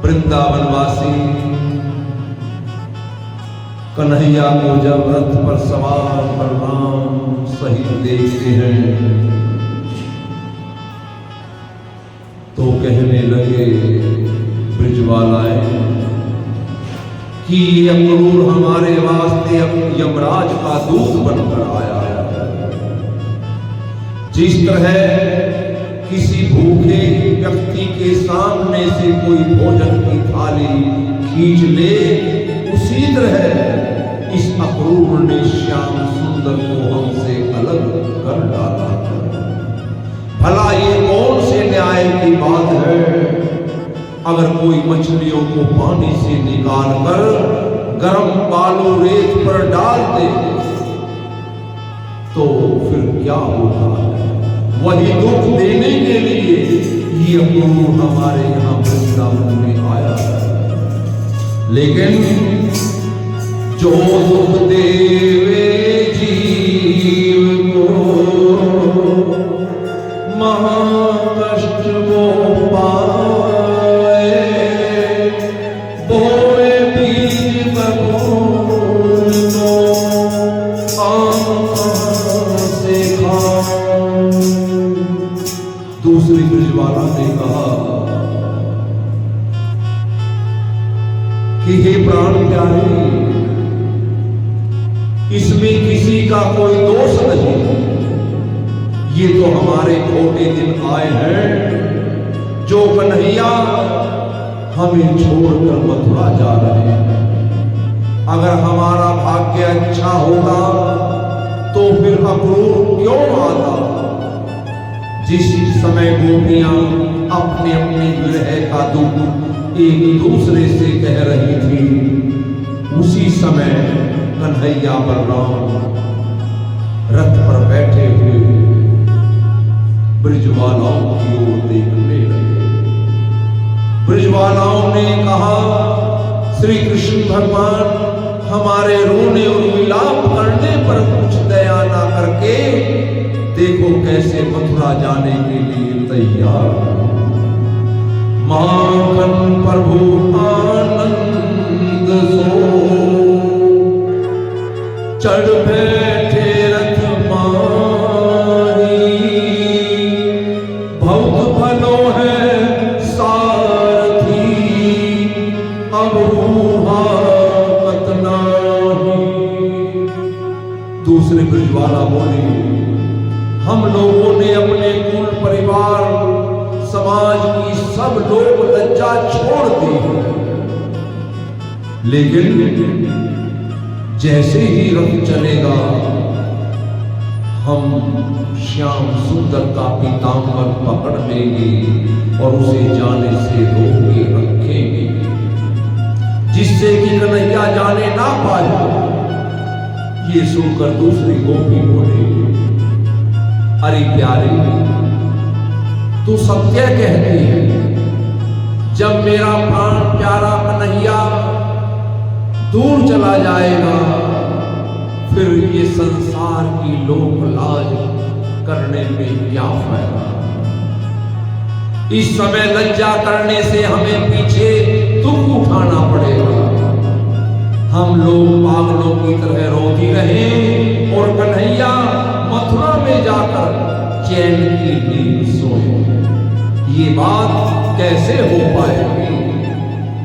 वृंदावनवासी कन्हैया को जब रथ पर सवार बलराम सहित देखते हैं तो कहने लगे ब्रिजवालाएं कि ये अक्रूर हमारे वास्ते यमराज का दूत बनकर आया है। जिस तरह किसी भूखे व्यक्ति के सामने से कोई भोजन की थाली खींच ले, उसी तरह इस अक्रूर ने श्याम सुंदर को हमसे अलग कर डाला। भला ये कौन से न्याय की बात है? अगर कोई मछलियों को पानी से निकाल कर गर्म बालू रेत पर डाल दे तो फिर क्या होता है? वही दुख देने के लिए ये अक्रूर हमारे यहाँ वृंदावन में आया है। लेकिन जो दुख देवे जीव को महाकष्ट वो पाए, बोए बीज बबूल को आँखों से खाऊं। दूसरी ब्रिजवाला ने कहा कि हे प्राण प्यारे, इसमें किसी का कोई दोष नहीं, ये तो हमारे खोटे दिन आए हैं जो कन्हैया हमें छोड़कर मथुरा जा रहे हैं। अगर हमारा भाग्य अच्छा होता तो फिर अक्रूर क्यों आता? जिस समय गोपियां अपने अपने विरह का दुख एक दूसरे से कह रही थी, उसी समय कन्हैया बलराम रथ पर बैठे हुए ब्रिजवालाओं की ओर देखने लगे। ब्रिजवालाओं ने कहा, श्री कृष्ण भगवान हमारे रोने और विलाप करने पर कुछ दया ना करके कैसे मथुरा जाने के लिए तैयार। माखन प्रभु आनंद सो, चढ़ बैठे रथ माही, बहुत भलो है सारथी, अब हुआत नाही। दूसरे ब्रजवाला बोले, हम लोगों ने अपने कुल परिवार समाज की सब लोग लज्जा छोड़ दी, लेकिन जैसे ही रथ चलेगा हम श्याम सुंदर का पीतांबर पकड़ लेंगे और उसे जाने से रोक के रखेंगे, जिससे कि कन्हैया जाने ना पाए। ये सुनकर दूसरी गोपी बोले, अरे प्यारे, तू सत्य कहती है। जब मेरा प्राण प्यारा कन्हैया दूर चला जाएगा, फिर ये संसार की लोक लाज करने में क्या फायदा। इस समय लज्जा करने से हमें पीछे दुख उठाना पड़ेगा। हम लोग पागलों की तरह रोती रहे और कन्हैया मथुरा में जाकर चैन की नींद सोए। ये बात कैसे हो पाएगी।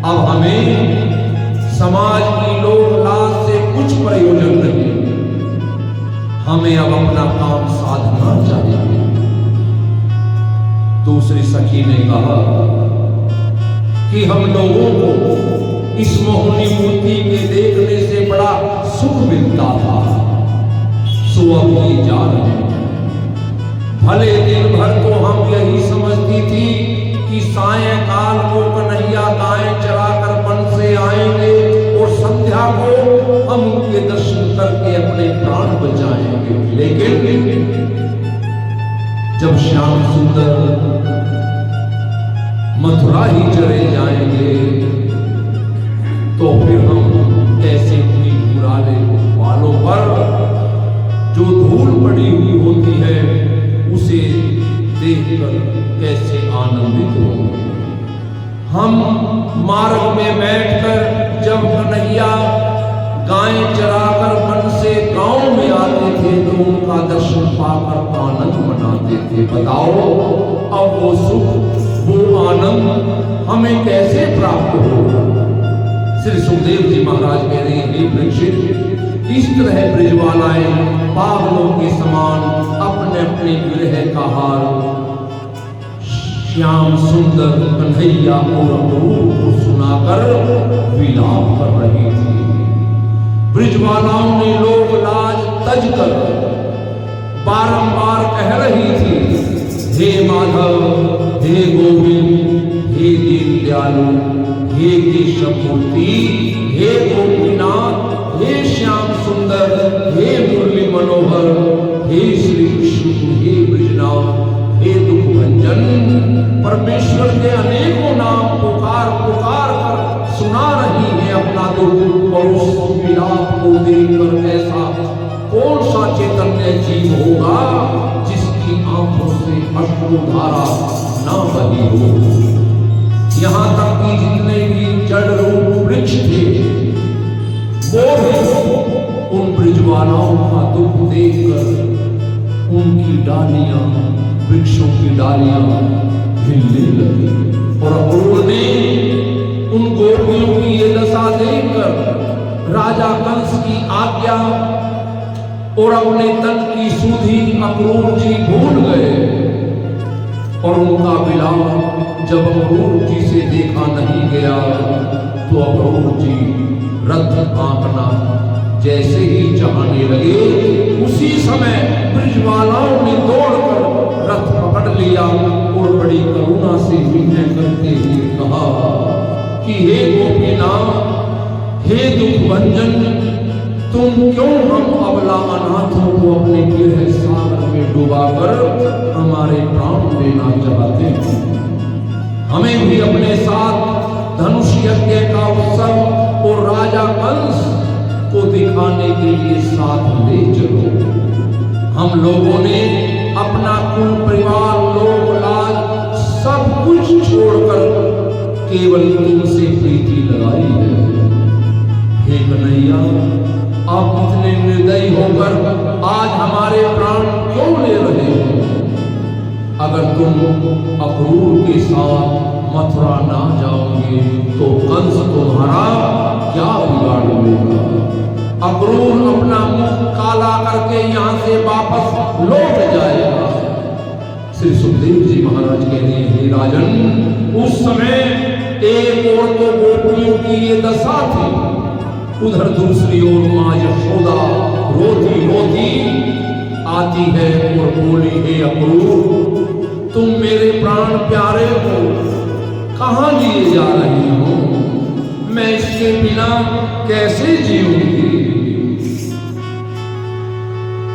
अब हमें समाज की लोक लाज से कुछ प्रयोजन नहीं, हमें अब अपना काम साधना चाहिए। दूसरी सखी ने कहा कि हम लोगों को इस मोहनी मूर्ति के देखने से बड़ा सुख मिलता था, सो अब ये जा रहे हैं। भले दिन भर तो हम यही समझती थी कि सायंकाल को कन्हैया गायें चराकर वन से आएंगे और संध्या को हम उनके दर्शन करके अपने प्राण बचाएंगे। लेकिन जब श्याम सुंदर मथुरा ही चले जाएंगे तो फिर हम कैसे अपनी घुराले वालों पर जो धूल पड़ी हुई होती है उसे देखकर कैसे आनंदित होंगे। हम मार्ग में बैठकर जब कन्हैया गायें चराकर वन से गांव में आते थे तो उनका दर्शन पाकर आनंद मनाते थे। बताओ अब वो सुख, वो आनंद हमें कैसे प्राप्त होगा। श्री सुखदेव जी महाराज कह रहे हैं, परीक्षित, इस तरह ब्रजवालाएं पागलों के समान अपने अपने विरह का हाल श्याम सुंदर कन्हैया और अपूर्व को सुनाकर विलाप कर रही थी। ब्रजवालाओं ने लोक लाज तज कर बारंबार कह रही थी, हे माधव, हे गोविंद, हे दीन दयालु, हे केशवमूर्ति, हे गोपीनाथ, हे श्याम सुंदर, हे मुरली मनोहर, हे श्री कृष्ण, हे ब्रजनाथ, हे दुख भंजन। परमेश्वर के अनेकों नाम पुकार पुकार कर सुना रही है अपना दुख, और उस विलाप को देखकर ऐसा कौन सा चैतन्य जीव होगा जिसकी आंखों से अश्रुधारा ना बही हो। यहाँ तक कि जितने भी जड़ रूप वृक्ष थे वो भी उन ब्रजवालाओं का दुख देखकर उनकी डालियां, वृक्षों की डालियां हिलने लगी। और अपूर्व ने उन गोपियों की ये दशा देखकर राजा कंस की आज्ञा और अपने तन की सुधि अपूर्व जी भूल गए। और उनका विलाप जब अपूर्व जी से देखा नहीं गया तो अपूर्व जी रथ हाँकना जैसे ही चाहने लगे, उसी समय ब्रजवालाओं ने दौड़कर रथ पकड़ लिया और बड़ी करुणा से विनय करते हुए कहा कि हे गोपीनाथ, हे दुख भंजन, तुम क्यों हम अबला अनाथों को अपने विरह सागर में डुबाकर हमारे प्राण लेना चाहते हैं। हमें भी अपने साथ धनुष यज्ञ का उत्सव और राजा कंस को दिखाने के लिए साथ ले चलो। हम लोगों ने अपना कुल परिवार लोग लाज सब कुछ छोड़कर केवल तुमसे प्रीति लगाई है। हे कन्हैया, आप इतने निर्दयी होकर आज हमारे प्राण क्यों ले रहे हो? अगर तुम अक्रूर के साथ मथुरा ना जाओगे तो कंस तुम्हारा क्या बिगाड़ लेगा? अक्रूर अपना मुख काला करके यहाँ से वापस लौट जाएगा। श्री सुखदेव जी महाराज कहते हैं, हे राजन, उस समय एक ओर तो गोपियों की ये दशा थी, उधर दूसरी ओर माँ यशोदा रोती रोती आती है और बोली, हे अक्रूर, तुम मेरे प्राण प्यारे हो, कहाँ लिए जा रही हो? मैं इसके बिना कैसे जीऊंगी?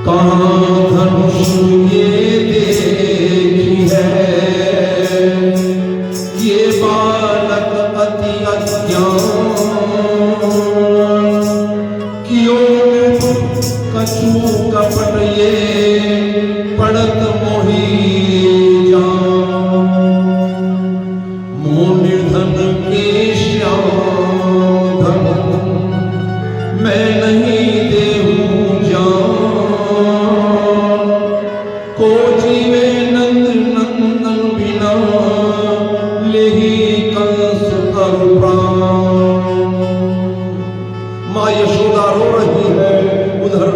कहाँ धनुष ये देखी है, ये बालक अति अज्ञान, कछु कपट ये पड़त मोही जान, मोह निर्धन के श्याम धन, मैं नहीं देहूं जान, को जीवे नंद नंदन बिना, लेहि कंस कर प्राण। माँ यशोदा रो रही है, उधर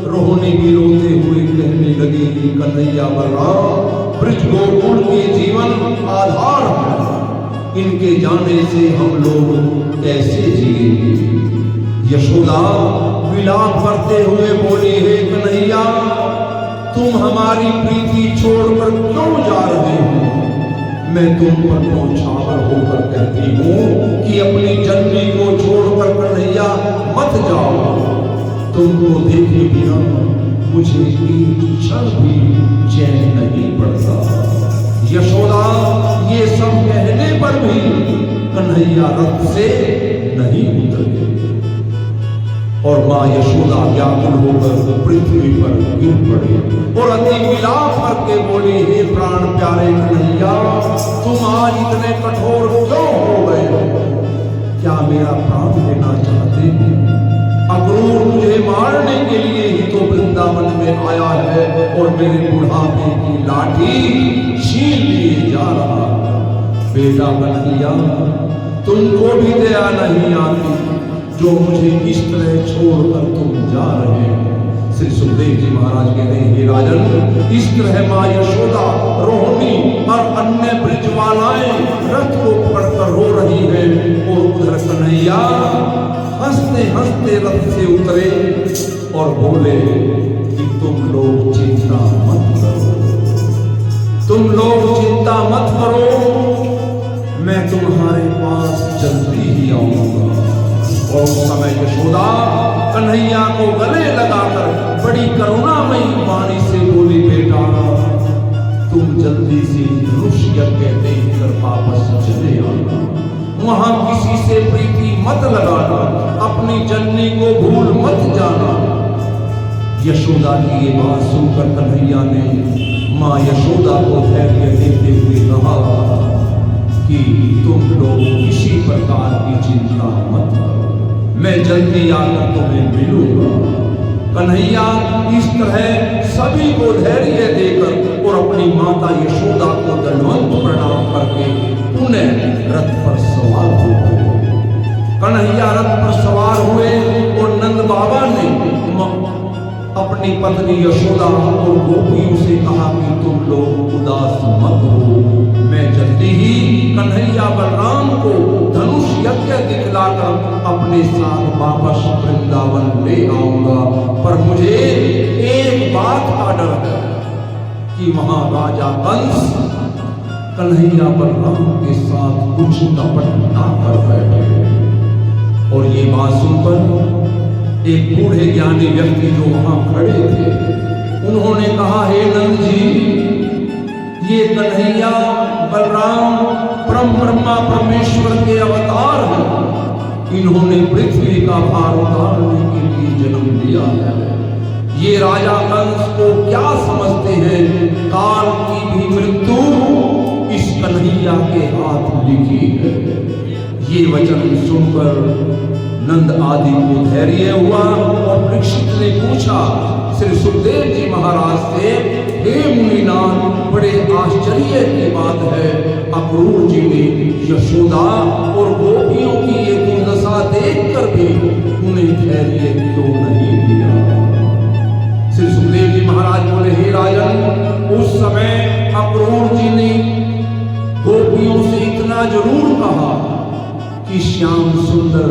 रोहिणी भी रोते हुए कहने लगी, कन्हैया बलराम ब्रज गोकुल के जीवन आधार है, इनके जाने से हम लोग कैसे जिएंगे? यशोदा विलाप करते हुए बोली, हे कन्हैया, तुम हमारी प्रीति छोड़कर क्यों जा रहे हो? मैं तुम पर न्यौछावर होकर कहती हूँ कि अपनी जननी को छोड़कर कन्हैया मत जाओ। तुमको देखे बिना मुझे एक क्षण भी चैन नहीं पड़ता। यशोदा ये सब कहने पर भी कन्हैया रथ से नहीं उतरे और माँ यशोदा व्याकुल होकर पृथ्वी पर गिर पड़े और अति विलाप करके बोली, हे प्राण प्यारे कन्हैया, तुम आज इतने कठोर क्यों हो गए हो? क्या मेरा प्राण लेना चाहते हो? अक्रूर मुझे मारने के लिए ही तो वृंदावन में आया है और मेरे बुढ़ापे की लाठी छीन लिए जा रहा है। बेटा कन्हैया, तुमको भी दया नहीं आती जो मुझे इस तरह छोड़कर तुम जा रहे हो। श्री सुखदेव जी महाराज कहते हैं, हे राजन, इस तरह माँ यशोदा, रोहिणी और अन्य ब्रजवालाएं रथ को पकड़कर रो रही है और उधर कन्हैया हंसते हंसते रथ से उतरे और बोले कि तुम लोग चिंता मत करो, तुम लोग चिंता मत करो, मैं तुम्हारे पास जल्दी ही आऊंगा। और उस समय यशोदा कन्हैया को गले लगाकर बड़ी करुणामयी वाणी से बोली, बेटा, तुम जल्दी से धनुष यज्ञ देखकर वापस चले आना, वहां किसी से प्रीति मत लगाना, अपनी जननी को भूल मत जाना। यशोदा की ये बात सुनकर कन्हैया ने माँ यशोदा को धैर्य देते हुए कहा कि तुम लोग किसी प्रकार की चिंता मत करो, मैं जल्दी आकर तुम्हें मिलूंगा। कन्हैया इस तरह सभी को धैर्य देकर और अपनी माता यशोदा को दंडवत प्रणाम करके पुनः रथ पर सवार हो गए। कन्हैया रथ पर सवार हुए और नंद बाबा ने अपनी पत्नी यशोदा और गोपियों से कहा कि तुम लोग उदास मत हो, मैं जल्दी ही कन्हैया बलराम को धनुष यज्ञ दिखलाकर अपने साथ वापस वृंदावन ले आऊंगा। पर मुझे एक बात का डर है कि महाराजा कंस कन्हैया बलराम के साथ कुछ कपट ना कर बैठे। और ये बात सुनकर एक बूढ़े ज्ञानी व्यक्ति जो वहां खड़े थे, उन्होंने कहा, हे नंद जी, ये कन्हैया बलराम परम ब्रह्मा परमेश्वर के अवतार हैं, इन्होंने पृथ्वी का भार उतारने के लिए जन्म लिया है। ये राजा कंस को क्या समझते हैं ये वचन सुनकर नंद आदि को धैर्य हुआ और परीक्षित ने पूछा श्री सुखदेव जी महाराज से, हे मुनिनाथ, बड़े आश्चर्य की बात है, अक्रूर जी ने यशोदा और गोपियों की ये दुर्दशा देखकर भी उन्हें धैर्य क्यों नहीं दिया? श्री सुखदेव जी महाराज बोले, हे राजन, उस समय अक्रूर जी ने गोपियों से इतना जरूर कहा कि श्याम सुंदर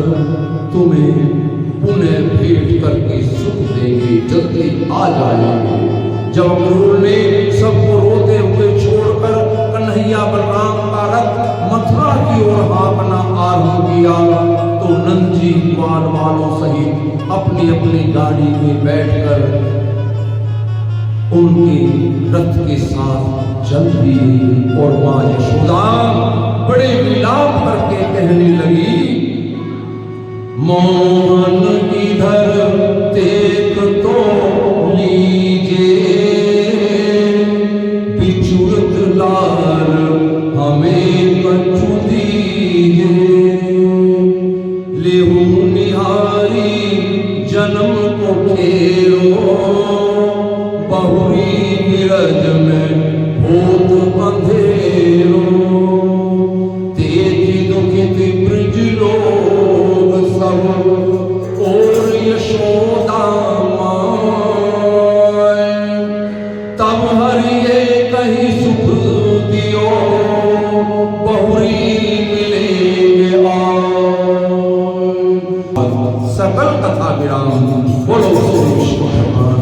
तुम्हें पुनः भेंट करके सुख देंगे, जल्दी आ जाएंगे। जब अक्रूर ने सबको रोते हुए छोड़कर कन्हैया बलराम का रथ मथुरा की ओर हाँकना आरंभ किया तो नंद जी ग्वाल वालों सहित अपनी अपनी गाड़ी में बैठकर उनके रथ के साथ चल दिए। और मां यशोदा बड़े विलाप करके कहने लगी, मोहन इधर देख तो लीजिए, बिछुड़त लाल हमें कछु दीजिए, लेहू निहारी जन्म को खेलो, बहुरी विरज में भूत अंधेरो, तेजी दुखित ब्रज लोग सब, और यशोदा माय, तब हरिये कहीं सुख दियो, बहुरी मिलेंगे आज। सकल कथा विराम। बोलो श्री विष्णु भगवान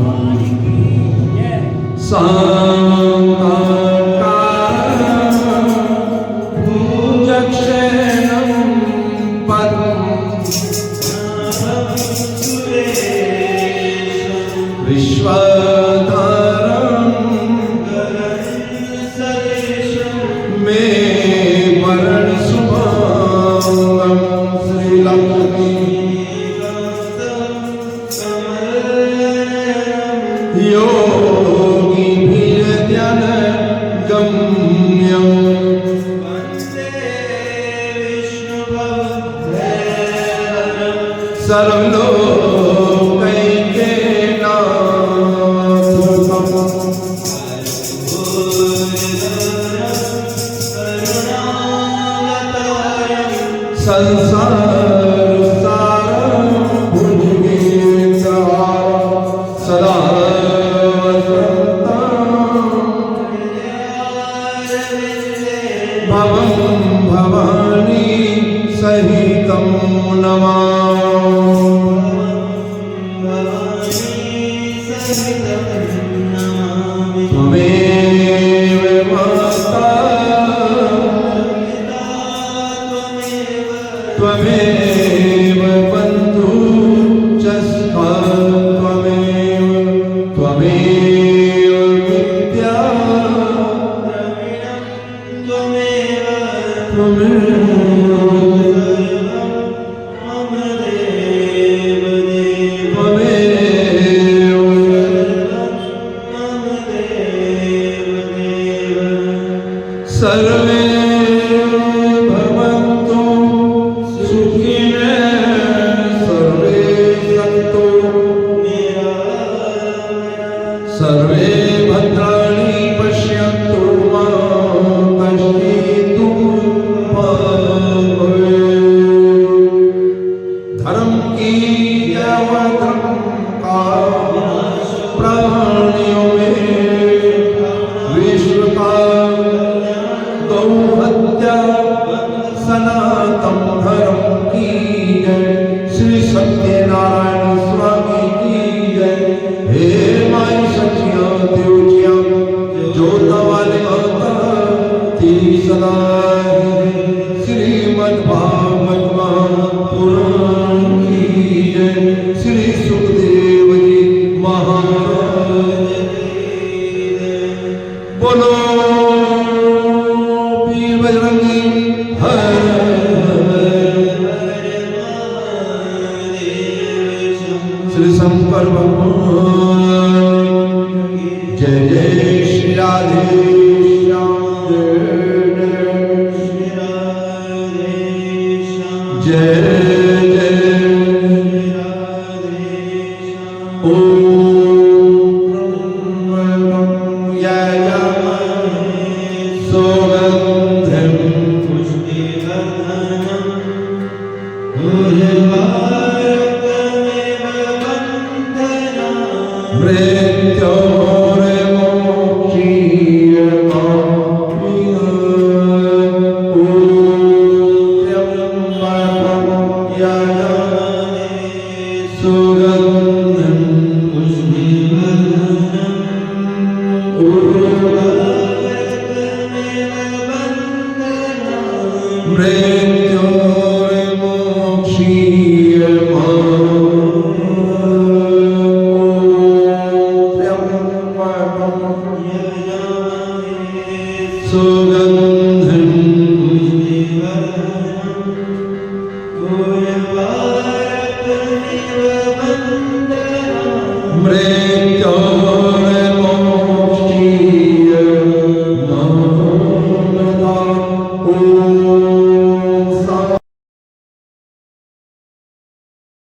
मृत्योर्मोक्षीयमाम्